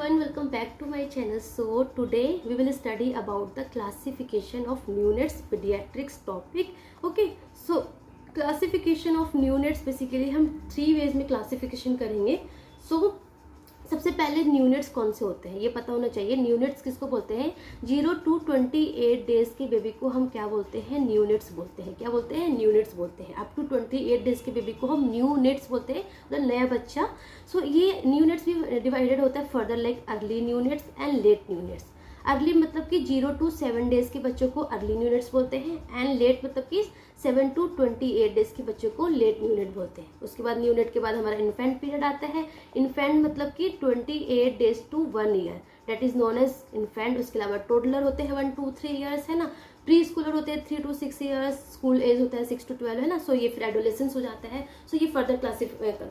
everyone, welcome back to my channel. So today we will study about the classification of neonates pediatrics topic. Okay, so classification of neonates basically हम 3 ways में classification करेंगे. So सबसे पहले neonates कौन से होते हैं ये पता होना चाहिए. न्यूनेट्स किसको बोलते हैं? 0 to 28 डेज के बेबी को हम क्या बोलते हैं? न्यूनेट्स बोलते हैं. क्या बोलते हैं? न्यूनेट्स बोलते हैं. अप टू 28 डेज के बेबी को हम न्यूनेट्स बोलते हैं, मतलब नया बच्चा. सो ये न्यूनेट्स भी डिवाइडेड होता है further like early neonates and let neonates. Early मतलब कि 0 to 7 डेज के बच्चों को अर्ली न्यूनेट्स बोलते हैं एंड लेट मतलब कि 7 to 28 डेज के बच्चों को लेट न्यूनेट बोलते हैं. उसके बाद न्यूनेट के बाद हमारा इन्फेंट पीरियड आता है. इन्फेंट मतलब कि 28 days to 1 year, that is known as infant. उसके अलावा टोडलर होते हैं 1 to 3 ईयर्स, है ना. प्री स्कूलर होते हैं 3 to 6 ईयर्स. स्कूल एज होता है 6 to 12, है ना. सो ये फिर एडोलेसेंस हो जाता है. सो ये फर्दर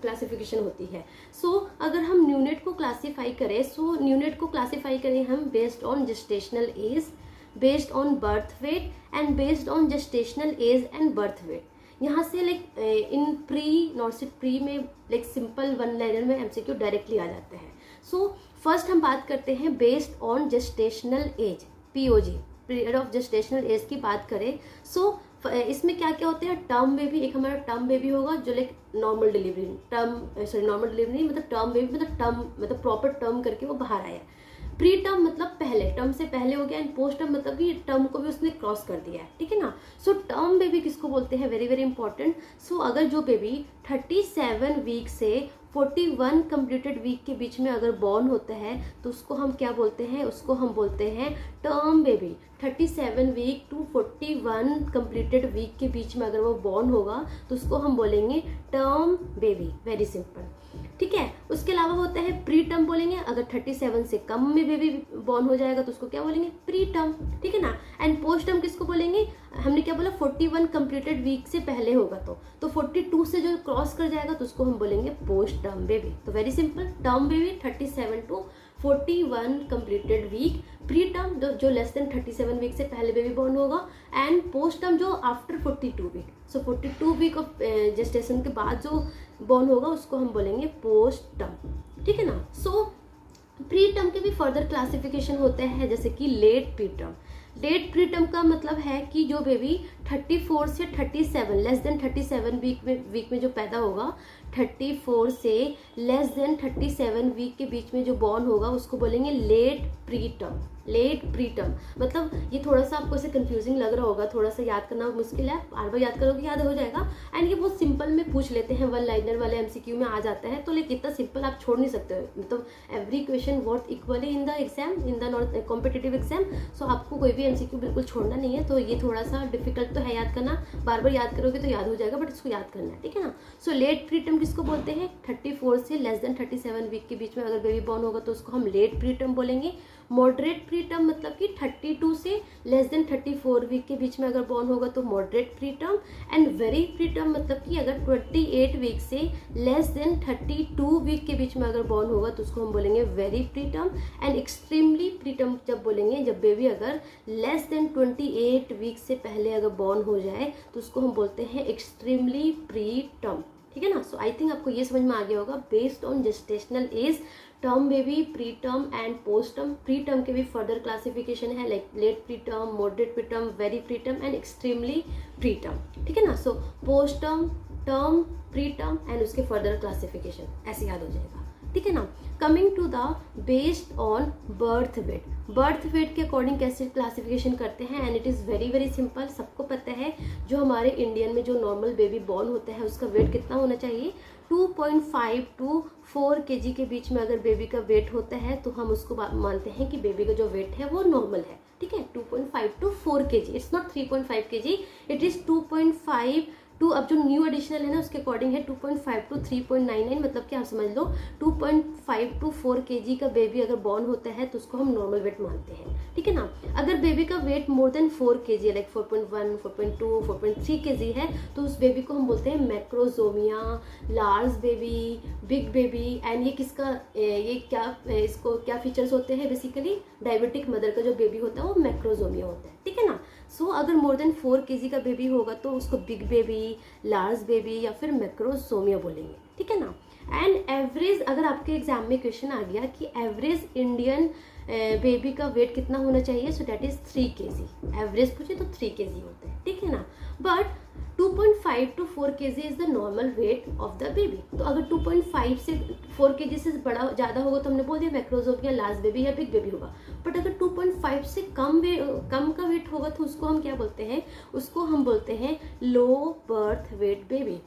क्लासिफिकेशन होती है. सो अगर हम न्यूनेट को क्लासीफाई करें, सो न्यूनेट को क्लासीफाई करें हम based on gestational age, based on birth weight and based on gestational age and birth weight. यहाँ से like in pre NORCET pre में लाइक सिंपल वन लाइनर में एमसीक्यू डायरेक्टली आ जाते हैं. सो फर्स्ट हम बात करते हैं based on gestational age, POG, period of gestational age की बात करें. सो इसमें क्या क्या होते हैं? टर्म बेबी, एक हमारा टर्म बेबी होगा जो like normal delivery, normal delivery नहीं मतलब टर्म बेबी, मतलब टर्म मतलब प्रॉपर टर्म करके वो बाहर आया. प्री टर्म मतलब पहले, टर्म से पहले हो गया. एंड पोस्ट टर्म मतलब कि टर्म को भी उसने क्रॉस कर दिया है, ठीक है ना. सो टर्म बेबी किसको बोलते हैं? Very very important. सो अगर जो बेबी 37 वीक से 41 कंप्लीटेड वीक के बीच में अगर बॉर्न होता है तो उसको हम क्या बोलते हैं? उसको हम बोलते हैं term baby. 37 week to 41 completed week के बीच में अगर वो बॉर्न होगा तो उसको हम बोलेंगे टर्म बेबी. वेरी सिंपल, ठीक है. उसके अलावा होता है प्री टर्म बोलेंगे. अगर 37 से कम में बेबी बॉर्न हो जाएगा तो उसको क्या बोलेंगे? प्री टर्म, ठीक है ना. एंड पोस्ट टर्म किसको बोलेंगे? हमने क्या बोला? 41 कंप्लीटेड वीक से पहले होगा तो 42 से जो क्रॉस कर जाएगा तो उसको हम बोलेंगे पोस्ट टर्म बेबी. तो very simple, term baby 37 to 41 completed week. Preterm जो लेस देन 37 वीक से पहले बेबी बॉर्न होगा. एंड पोस्ट टर्म जो after 42 week. So 42 week of gestation के बाद जो बॉर्न होगा उसको हम बोलेंगे पोस्ट टर्म, ठीक है ना. सो प्री टर्म के भी फर्दर क्लासिफिकेशन होते हैं जैसे कि late preterm. Late preterm का मतलब है कि जो बेबी 34 से 37 लेस देन 37 वीक में जो पैदा होगा, 34 से लेस देन 37 वीक के बीच में जो बॉर्न होगा उसको बोलेंगे late preterm. Late preterm मतलब ये थोड़ा सा आपको ऐसे कंफ्यूजिंग लग रहा होगा, थोड़ा सा याद करना मुश्किल है. बार बार याद करोगे याद हो जाएगा. एंड ये बहुत सिंपल में पूछ लेते हैं, वन लाइनर वाले एमसीक्यू में आ जाता है. तो लाइक इतना सिंपल आप छोड़ नहीं सकते हो, मतलब every question worth equally in the exam, in the competitive exam. So आपको कोई भी एमसीक्यू बिल्कुल छोड़ना नहीं है. तो ये थोड़ा सा डिफिकल्ट तो है याद करना, बार बार याद करोगे तो याद हो जाएगा, बट इसको याद करना है, ठीक है ना. सो लेट प्री टर्म किसको बोलते हैं? 34 से लेस देन 37 वीक के बीच में अगर बेबी बॉर्न होगा तो उसको हम लेट प्री टर्म बोलेंगे. मॉडरेट प्री टर्म मतलब कि 32 से लेस देन 34 वीक के बीच में अगर बॉर्न होगा तो moderate preterm. And very preterm मतलब कि अगर 28 वीक से लेस देन 32 वीक के बीच में अगर बॉर्न होगा तो उसको हम बोलेंगे very preterm. And extremely pre term जब बोलेंगे जब बेबी अगर लेस देन 28 वीक से पहले अगर बॉर्न हो जाए तो उसको हम बोलते हैं एक्सट्रीमली प्री टर्म, ठीक है ना. सो आई थिंक आपको ये समझ में आ गया होगा. Based on gestational age, term baby, preterm and post term. Preterm के भी फर्दर क्लासिफिकेशन है like late preterm, moderate preterm, very preterm and extremely preterm, ठीक है ना. So post term, term, preterm and उसके further classification ऐसे याद हो जाएगा, ठीक है ना. Coming to the based on birth weight. Birth weight के अकॉर्डिंग कैसे क्लासिफिकेशन करते हैं? And it is very very simple. सबको पता है जो हमारे इंडियन में जो नॉर्मल बेबी बॉर्न होता है उसका वेट कितना होना चाहिए? 2.5 to 4 kg के बीच में अगर बेबी का वेट होता है तो हम उसको मानते हैं कि बेबी का जो वेट है वो नॉर्मल है, ठीक है. 2.5 to 4 kg, it's not 3.5 kg, it is 2.5 to. अब जो न्यू एडिशनल है ना उसके अकॉर्डिंग है 2.5 to 3.99. मतलब कि आप समझ लो 2.5 to 4 kg का बेबी अगर बॉर्न होता है तो उसको हम नॉर्मल वेट मानते हैं, ठीक है ना. अगर बेबी का weight more than 4 kg like 4.1, 4.2, 4.3 kg है तो उस बेबी को हम बोलते हैं macrosomia, large baby, big baby. And ये किसका ये क्या इसको क्या फीचर्स होते हैं? बेसिकली डायबिटिक मदर का जो बेबी होता है वो मैक्रोजोमिया होता है, ठीक है ना. सो अगर मोर देन 4 kg का बेबी होगा तो उसको बिग बेबी, लार्ज बेबी या फिर मैक्रोसोमिया बोलेंगे, ठीक है ना. एंड एवरेज, अगर आपके एग्जाम में क्वेश्चन आ गया कि एवरेज इंडियन बेबी का वेट कितना होना चाहिए, सो डेट इज 3 kg। एवरेज पूछे तो 3 kg होता है, ठीक है ना। But 2.5 to 4 kg is the normal weight of the baby. तो अगर 2.5 से 4 kg से बड़ा ज़्यादा होगा तो हमने बोल दिया मैक्रोजोम या लार्ज बेबी या बिग बेबी होगा। बट अगर 2.5 से कम का वेट होगा तो उसको हम क्या बोलते हैं, उसको हम बोलते हैं लो बर्थ वेट बेबी।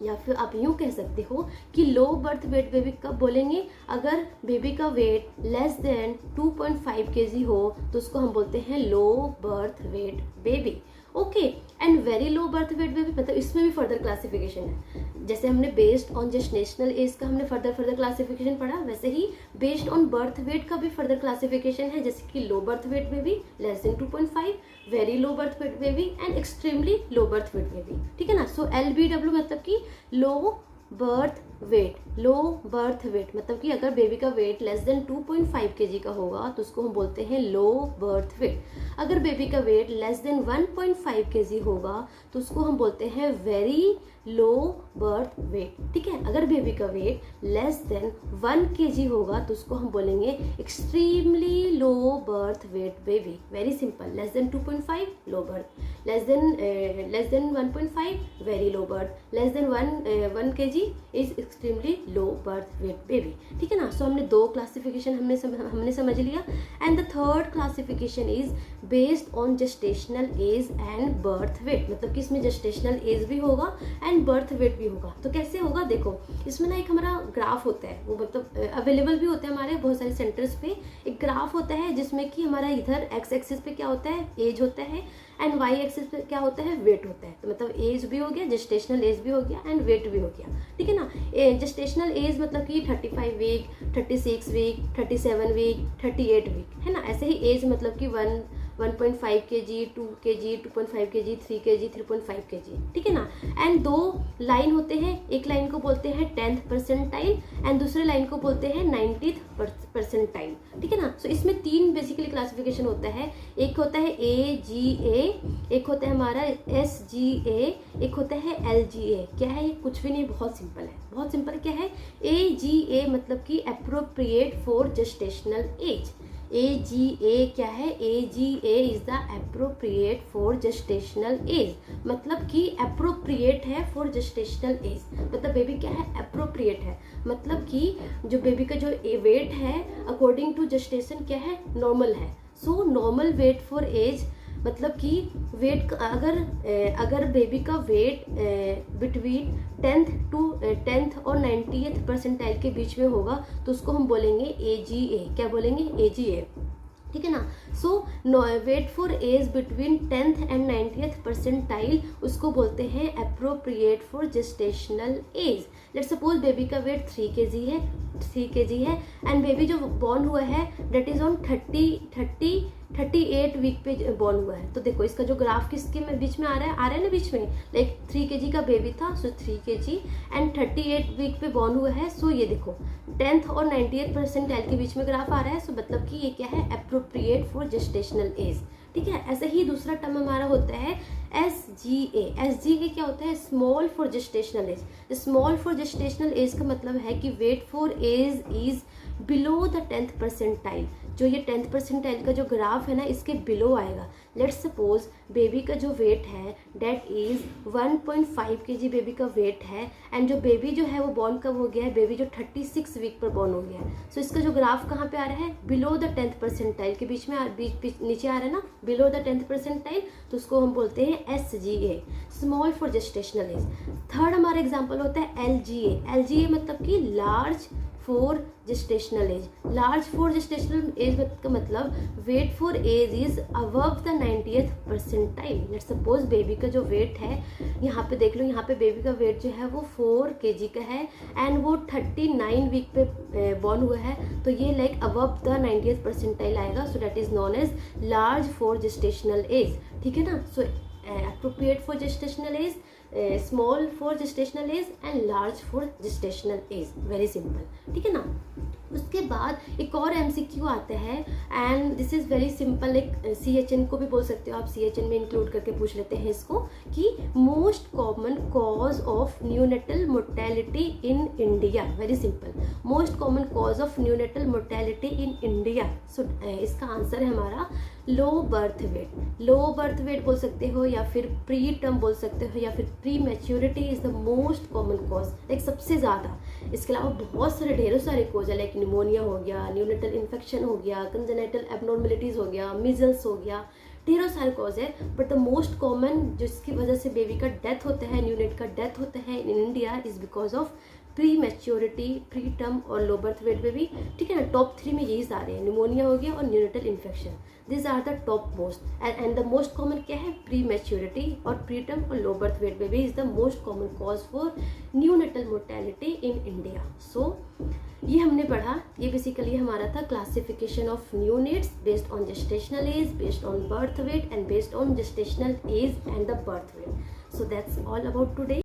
या फिर आप यूँ कह सकते हो कि लो बर्थ वेट बेबी कब बोलेंगे, अगर बेबी का वेट लेस देन 2.5 kg हो तो उसको हम बोलते हैं लो birth weight baby. Okay, and very low birth weight baby, मतलब इसमें भी फर्दर क्लासिफिकेशन है। जैसे हमने बेस्ड ऑन जेस्टेशनल एज का हमने फर्दर क्लासिफिकेशन पढ़ा, वैसे ही बेस्ड ऑन बर्थ वेट का भी फर्दर क्लासिफिकेशन है, जैसे कि लो birth weight baby less than 2.5, very low birth weight baby and extremely low birth weight baby, ठीक है ना। सो LBW मतलब कि लो birth weight, low birth wait मतलब कि अगर बेबी का वेट लेस देन 2.5 kg का होगा तो उसको हम बोलते हैं लो बर्थ वेट। अगर बेबी का वेट लेस देन 1.5 kg होगा तो उसको हम बोलते हैं वेरी लो बर्थ वेट, ठीक है। अगर बेबी का वेट लेस देन 1 kg होगा तो उसको हम बोलेंगे extremely low birth weight baby. Very simple, less than 2.5 low birth, less than 1.5 very low birth, less than 1 kg is extremely low birth weight baby, ठीक है ना। सो हमने दो क्लासिफिकेशन हमने समझ लिया। And the third classification is based on gestational age and birth wait, मतलब कि इसमें जेस्टेशनल एज भी होगा एंड बर्थ वेट भी होगा। तो कैसे होगा, देखो इसमें ना एक हमारा ग्राफ होता है, वो मतलब अवेलेबल भी होता है हमारे बहुत सारे सेंटर्स पे। एक ग्राफ होता है जिसमें कि हमारा इधर एक्स एक्सिस पे क्या होता है, एज होता है, एंड वाई एक्सिस पे क्या होता है, वेट होता है। तो मतलब एज भी हो गया, जेस्टेशनल एज भी हो गया एंड वेट भी हो गया, ठीक है ना। जेस्टेशनल एज मतलब कि 35 वीक, 36 वीक, 37 वीक, 38 वीक, है ना। ऐसे ही एज मतलब कि 1.5 kg, 2 kg, 2.5 kg, 3 kg, 3.5 kg, ठीक है ना। एंड दो लाइन होते हैं, एक लाइन को बोलते हैं 10th परसेंटाइल एंड दूसरे लाइन को बोलते हैं 90th परसेंटाइल, ठीक है ना। सो इसमें तीन बेसिकली क्लासिफिकेशन होता है, एक होता है AGA, एक होता है हमारा SGA, एक होता है LGA। क्या है ये, कुछ भी नहीं, बहुत सिंपल है, बहुत सिंपल। क्या है AGA मतलब कि appropriate for gestational as. AGA क्या है, AGA is the appropriate for gestational as, मतलब कि अप्रोप्रिएट है फॉर जेस्टेशनल एज, मतलब बेबी क्या है, अप्रोप्रिएट है, मतलब कि जो बेबी का जो वेट है अकॉर्डिंग टू जेस्टेशन क्या है, नॉर्मल है। So normal weight for age मतलब कि वेट अगर बेबी का वेट बिटवीन 10th और 90th परसेंटाइल के बीच में होगा तो उसको हम बोलेंगे AGA। क्या बोलेंगे, AGA, ठीक है ना। So weight for age between 10th and 90th percentile उसको बोलते हैं appropriate for gestational age. Let suppose baby का वेट 3 kg है एंड बेबी जो बॉर्न हुआ है डेट इज ऑन 38 वीक पे बॉर्न हुआ है। तो देखो इसका जो ग्राफ किसके में बीच में आ रहा है ना बीच में, लाइक 3 kg का बेबी था, सो 3 kg एंड 38 वीक पे बॉर्न हुआ है। सो ये देखो 10th और 90th परसेंटाइल के बीच में ग्राफ आ रहा है, सो मतलब कि ये क्या है, अप्रोप्रिएट फॉर जेस्टेशनल एज, ठीक है। ऐसे ही दूसरा टर्म हमारा होता है SGA। SGA क्या होता है, small for gestational age. Small for gestational age का मतलब है कि weight for age is below the 10th percentile. जो ये 10th परसेंटाइल का जो ग्राफ है ना, इसके बिलो आएगा। लेट्स सपोज बेबी का जो वेट है डेट इज 1.5 kg बेबी का वेट है एंड जो बेबी जो है वो बॉर्न कब हो गया है, बेबी जो 36 वीक पर बॉर्न हो गया है। सो इसका जो ग्राफ कहाँ पे आ रहा है, बिलो द 10th परसेंटाइल के बीच में नीचे आ रहा है ना, बिलो द 10th परसेंटाइल, तो उसको हम बोलते हैं SGA, small for gestational age. Third हमारा एग्जाम्पल होता है LGA। LGA मतलब कि large for gestational age. Large for gestational age का मतलब weight for age is above the 90th percentile. Let's suppose baby का जो वेट है, यहाँ पे देख लो, यहाँ पे बेबी का वेट जो है वो 4 kg का है एंड वो 39 वीक पे बॉर्न हुआ है, तो ये like above the 90th percentile आएगा। So that is known as large for gestational age, ठीक है ना। So appropriate for gestational age, small for gestational age and large for gestational age, very simple, ठीक है ना। उसके बाद एक और MCQ आता है and this is very simple, एक CHN को भी बोल सकते हो आप, CHN में इंक्लूड करके पूछ लेते हैं इसको कि most common cause of neonatal mortality in India. Very simple, most common cause of neonatal mortality in India. So इसका आंसर है हमारा low birth weight. Low birth weight बोल सकते हो या फिर प्री टर्म बोल सकते हो या फिर pre maturity is the most common cause, like सबसे ज़्यादा। इसके अलावा बहुत सारे ढेरों सारे कॉज है, लाइक निमोनिया हो गया, न्यूनेटल इन्फेक्शन हो गया, कंजेनिटल एबनॉर्मलिटीज़ हो गया, मिजल्स हो गया, ढेरों सारे कॉज है। बट द मोस्ट कॉमन जिसकी वजह से बेबी का डेथ होता है, न्यूनेट का डेथ होता है in India is because of pre maturity, pre term और लो बर्थ वेट बेबी। ठीक है ना, टॉप 3 में यही आ रहे हैं, निमोनिया हो गया और neonatal infection. This are the top most and the most common क्या है, प्री मैच्योरिटी और प्री टर्म और low birth weight baby is the most common cause for neonatal mortality in India. So ये हमने पढ़ा, ये बेसिकली हमारा था classification of neonates based on gestational age, based on birth weight and based on gestational age and the birth weight. So that's all about today.